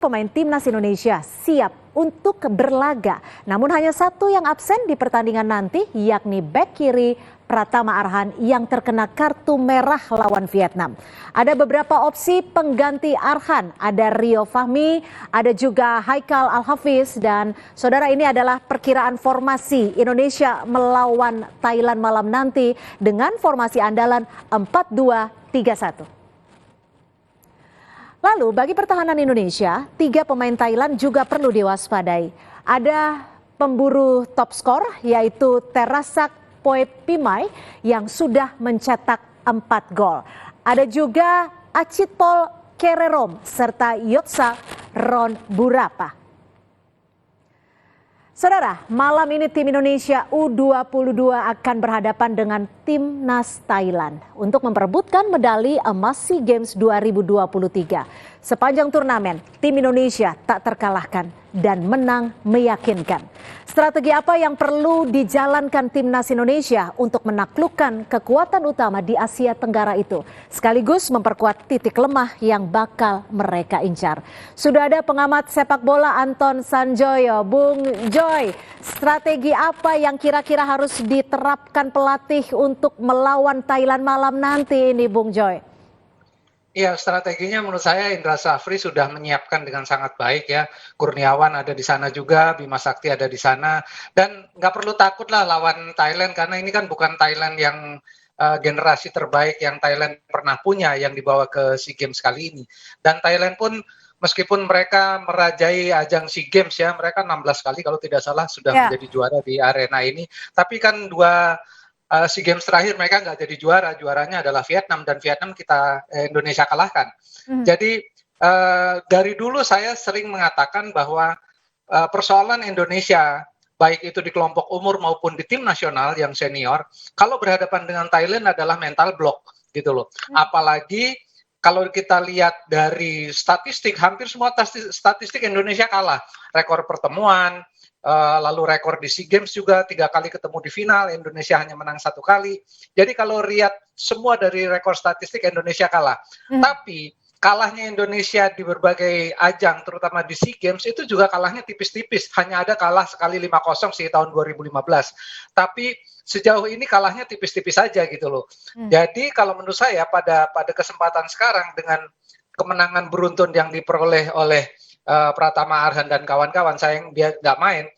Pemain timnas Indonesia siap untuk berlaga. Namun hanya satu yang absen di pertandingan nanti, yakni bek kiri Pratama Arhan yang terkena kartu merah lawan Vietnam. Ada beberapa opsi pengganti Arhan, ada Rio Fahmi, ada juga Haikal Al-Hafiz, dan saudara, ini adalah perkiraan formasi Indonesia melawan Thailand malam nanti dengan formasi andalan 4-2-3-1. Lalu bagi pertahanan Indonesia, 3 pemain Thailand juga perlu diwaspadai. Ada pemburu top skor yaitu Terasak Poepimai yang sudah mencetak 4 gol. Ada juga Achitpol Kererom serta Yotsa Ronburapa. Saudara, malam ini tim Indonesia U22 akan berhadapan dengan timnas Thailand untuk memperebutkan medali emas SEA Games 2023. Sepanjang turnamen, tim Indonesia tak terkalahkan dan menang meyakinkan. Strategi apa yang perlu dijalankan timnas Indonesia untuk menaklukkan kekuatan utama di Asia Tenggara itu, sekaligus memperkuat titik lemah yang bakal mereka incar. Sudah ada pengamat sepak bola Anton Sanjoyo. Bung Joy, strategi apa yang kira-kira harus diterapkan pelatih untuk melawan Thailand malam nanti ini, Bung Joy? Iya, strateginya menurut saya Indra Safri sudah menyiapkan dengan sangat baik ya. Kurniawan ada di sana juga, Bima Sakti ada di sana, dan nggak perlu takut lah lawan Thailand karena ini kan bukan Thailand yang generasi terbaik yang Thailand pernah punya yang dibawa ke SEA Games kali ini. Dan Thailand pun meskipun mereka merajai ajang SEA Games ya, mereka 16 kali kalau tidak salah sudah menjadi juara di arena ini, tapi kan SEA Games terakhir mereka nggak jadi juara, juaranya adalah Vietnam, dan Vietnam Indonesia kalahkan. Jadi dari dulu saya sering mengatakan bahwa persoalan Indonesia, baik itu di kelompok umur maupun di tim nasional yang senior, kalau berhadapan dengan Thailand adalah mental block gitu loh. Apalagi kalau kita lihat dari statistik, hampir semua statistik Indonesia kalah. Rekor pertemuan, lalu rekor di SEA Games juga 3 kali ketemu di final, Indonesia hanya menang 1 kali. Jadi kalau lihat semua dari rekor statistik Indonesia kalah. Tapi kalahnya Indonesia di berbagai ajang, terutama di SEA Games, itu juga kalahnya tipis-tipis. Hanya ada kalah sekali 5-0 sih tahun 2015. Tapi sejauh ini kalahnya tipis-tipis saja gitu loh. Jadi kalau menurut saya pada kesempatan sekarang dengan kemenangan beruntun yang diperoleh oleh Pratama Arhan dan kawan-kawan, sayang dia nggak main,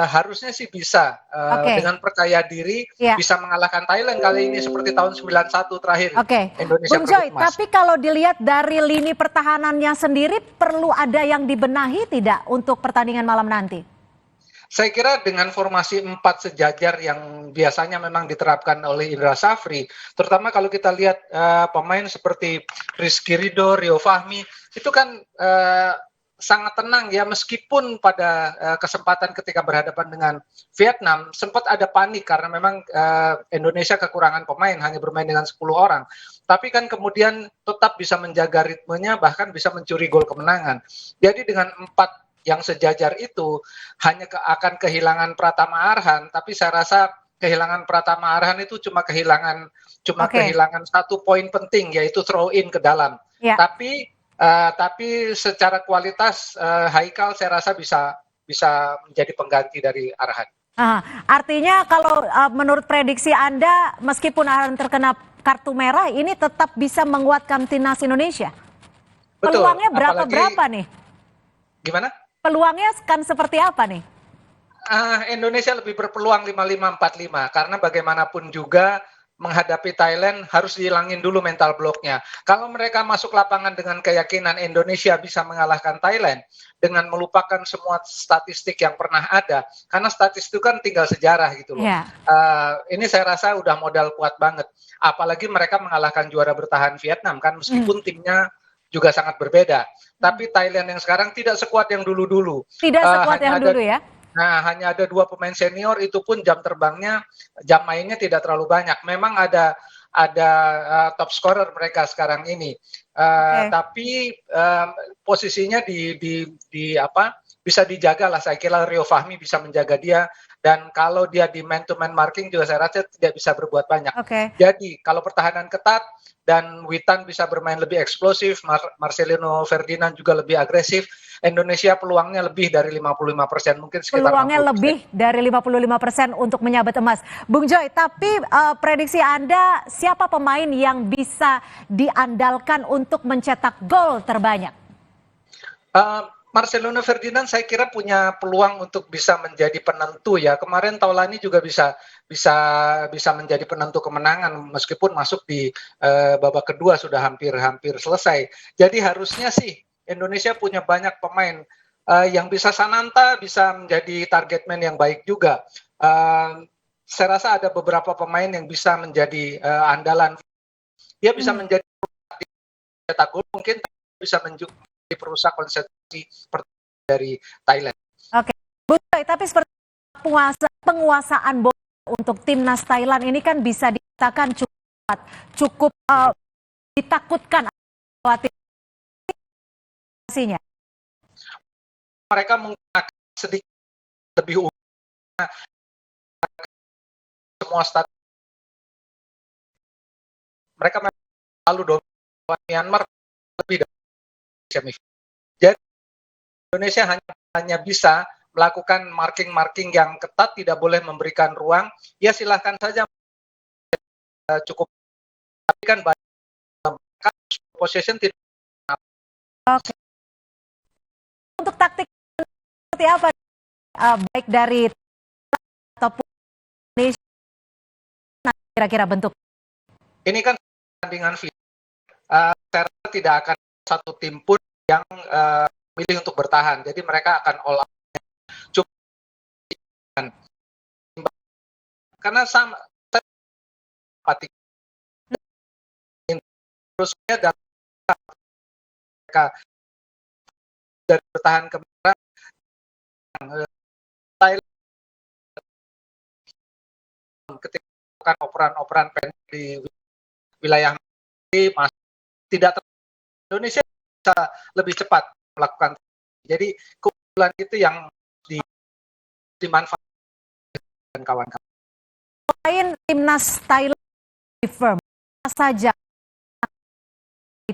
harusnya sih bisa dengan percaya diri bisa mengalahkan Thailand kali ini seperti tahun 91 terakhir. Indonesia Bung Joy, tapi kalau dilihat dari lini pertahanannya sendiri, perlu ada yang dibenahi tidak untuk pertandingan malam nanti? Saya kira dengan formasi 4 sejajar yang biasanya memang diterapkan oleh Indra Safri, terutama kalau kita lihat pemain seperti Rizky Ridho, Rio Fahmi, itu kan sangat tenang ya, meskipun pada kesempatan ketika berhadapan dengan Vietnam sempat ada panik karena memang Indonesia kekurangan pemain, hanya bermain dengan 10 orang. Tapi kan kemudian tetap bisa menjaga ritmenya, bahkan bisa mencuri gol kemenangan. Jadi dengan 4 yang sejajar itu hanya akan kehilangan Pratama Arhan, tapi saya rasa kehilangan Pratama Arhan itu cuma kehilangan 1 poin penting, yaitu throw in ke dalam. Tapi secara kualitas Haikal saya rasa bisa menjadi pengganti dari Arhan. Artinya kalau menurut prediksi Anda, meskipun Arhan terkena kartu merah, ini tetap bisa menguatkan timnas Indonesia? Betul. Peluangnya berapa nih? Gimana? Peluangnya kan seperti apa nih? Indonesia lebih berpeluang 5-5-4-5 karena bagaimanapun juga menghadapi Thailand harus dihilangin dulu mental blocknya. Kalau mereka masuk lapangan dengan keyakinan Indonesia bisa mengalahkan Thailand dengan melupakan semua statistik yang pernah ada, karena statistik kan tinggal sejarah gitu loh. Ini saya rasa udah modal kuat banget. Apalagi mereka mengalahkan juara bertahan Vietnam kan, meskipun timnya juga sangat berbeda. Tapi Thailand yang sekarang tidak sekuat yang dulu-dulu. Tidak sekuat yang dulu ya? Nah, hanya ada 2 pemain senior, itu pun jam mainnya tidak terlalu banyak. Memang ada top scorer mereka sekarang ini. Tapi posisinya bisa dijaga lah. Saya kira Rio Fahmi bisa menjaga dia, dan kalau dia di man to man marking juga saya rasa tidak bisa berbuat banyak. Oke. Jadi kalau pertahanan ketat dan Witan bisa bermain lebih eksplosif, Marcelino Ferdinand juga lebih agresif, Indonesia peluangnya lebih dari 55%, mungkin sekitar Peluangnya 60%. lebih dari 55% untuk menyabet emas. Bung Joy, tapi prediksi Anda siapa pemain yang bisa diandalkan untuk mencetak gol terbanyak? Marcelino Ferdinand saya kira punya peluang untuk bisa menjadi penentu ya. Kemarin Taulani juga bisa menjadi penentu kemenangan meskipun masuk di babak kedua sudah hampir selesai. Jadi harusnya sih Indonesia punya banyak pemain yang bisa Sananta bisa menjadi target man yang baik juga. Saya rasa ada beberapa pemain yang bisa menjadi andalan. Dia bisa menjadi cetak gol, mungkin bisa perusak konsentrasi dari Thailand. Oke, Bung Joy, tapi seperti penguasaan bola untuk timnas Thailand ini kan bisa dikatakan cukup ditakutkan hasilnya. Mereka menggunakan sedikit lebih semua status. Mereka lalu dominan Myanmar lebih dari semifinal. Jadi Indonesia hanya bisa melakukan marking yang ketat, tidak boleh memberikan ruang. Ya silahkan saja cukup, tapi kan possession tidak. Oke. Untuk taktik seperti apa baik dari ataupun Indonesia kira-kira bentuk? Ini kan pertandingan saya rasa tidak akan satu tim pun yang milih untuk bertahan. Jadi mereka akan all out. Cukup karena sama terusnya dan mereka dari bertahan ke Thailand ketika melakukan operan pendek di wilayah tidak Indonesia bisa lebih cepat melakukan. Jadi keunggulan itu yang dimanfaatkan kawan-kawan. Selain timnas Thailand firm, apa saja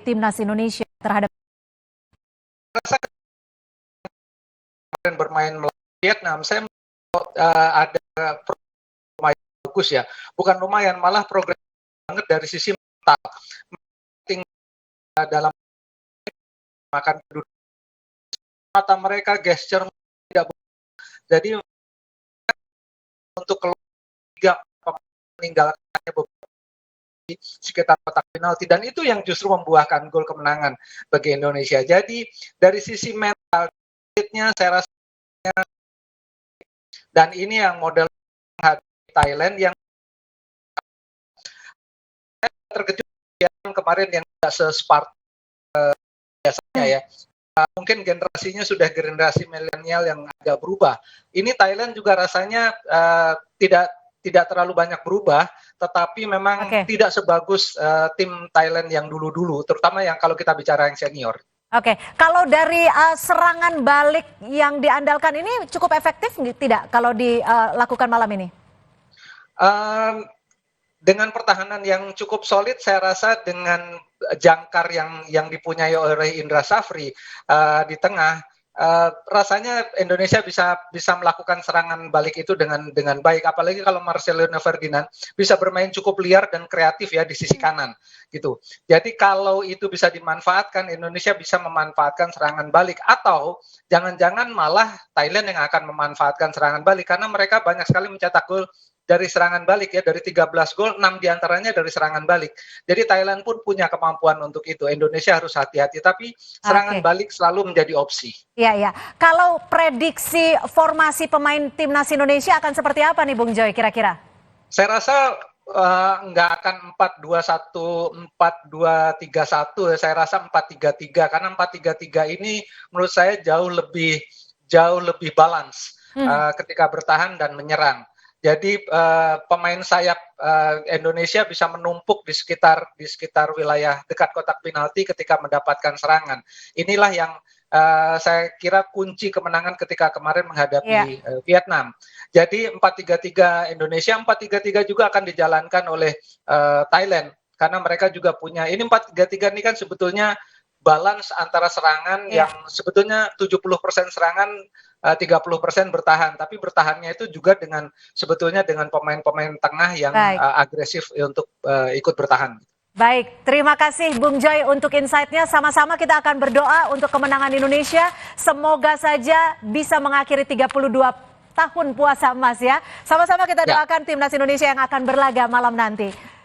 timnas Indonesia terhadap bermain melawan Vietnam, saya ada lumayan bagus ya, bukan lumayan, malah progres banget dari sisi mental. Dalam makan duduk mata mereka gesture tidak, jadi untuk keluar meninggalkannya sekitar kotak penalti, dan itu yang justru membuahkan gol kemenangan bagi Indonesia. Jadi dari sisi mental saya rasa, dan ini yang model Thailand yang terkejut yang kemarin yang tidak sespark biasanya ya. Mungkin generasinya sudah generasi milenial yang agak berubah. Ini Thailand juga rasanya tidak terlalu banyak berubah, tetapi memang tidak sebagus tim Thailand yang dulu-dulu, terutama yang kalau kita bicara yang senior. Oke, kalau dari serangan balik yang diandalkan ini cukup efektif tidak kalau dilakukan malam ini? Dengan pertahanan yang cukup solid, saya rasa dengan jangkar yang dipunyai oleh Indra Safri di tengah, rasanya Indonesia bisa melakukan serangan balik itu dengan baik, apalagi kalau Marcelino Ferdinand bisa bermain cukup liar dan kreatif ya di sisi kanan gitu. Jadi kalau itu bisa dimanfaatkan, Indonesia bisa memanfaatkan serangan balik, atau jangan-jangan malah Thailand yang akan memanfaatkan serangan balik, karena mereka banyak sekali mencetak gol dari serangan balik ya, dari 13 gol 6 diantaranya dari serangan balik. Jadi Thailand pun punya kemampuan untuk itu. Indonesia harus hati-hati, tapi serangan balik selalu menjadi opsi. Iya, iya. Kalau prediksi formasi pemain timnas Indonesia akan seperti apa nih Bung Joy kira-kira? Saya rasa nggak akan 4-2-1, 4-2-3-1. Saya rasa 4-3-3, karena 4-3-3 ini menurut saya jauh lebih balance ketika bertahan dan menyerang. Jadi pemain sayap Indonesia bisa menumpuk di sekitar wilayah dekat kotak penalti ketika mendapatkan serangan. Inilah yang saya kira kunci kemenangan ketika kemarin menghadapi Vietnam. Jadi 4-3-3 Indonesia, 4-3-3 juga akan dijalankan oleh Thailand. Karena mereka juga punya, ini 4-3-3 ini kan sebetulnya balance antara serangan yang sebetulnya 70% serangan, 30% bertahan. Tapi bertahannya itu juga sebetulnya dengan pemain-pemain tengah yang agresif untuk ikut bertahan. Baik, terima kasih Bung Joy untuk insight-nya. Sama-sama kita akan berdoa untuk kemenangan Indonesia. Semoga saja bisa mengakhiri 32 tahun puasa emas ya. Sama-sama kita doakan timnas Indonesia yang akan berlaga malam nanti.